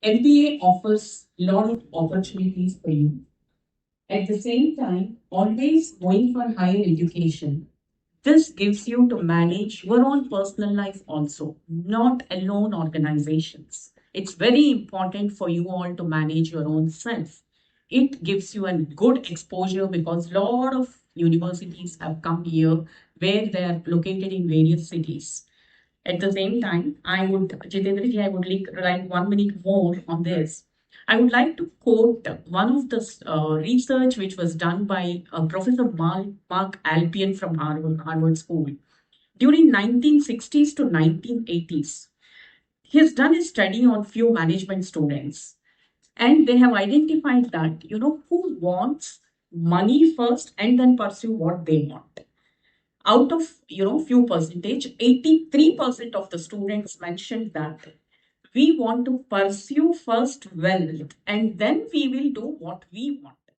MBA offers a lot of opportunities for you. At the same time, always going for higher education. This gives you to manage your own personal life also, not alone organizations. It's very important for you all to manage your own self. It gives you a good exposure because a lot of universities have come here where they are located in various cities. At the same time, Jitendra I would like 1 minute more on this. I would like to quote one of the research which was done by Professor Mark Alpian from Harvard School during 1960s to 1980s. He has done a study on few management students, and they have identified that who wants money first and then pursue what they want. Out of few percentage, 83% of the students mentioned that we want to pursue first wealth and then we will do what we want.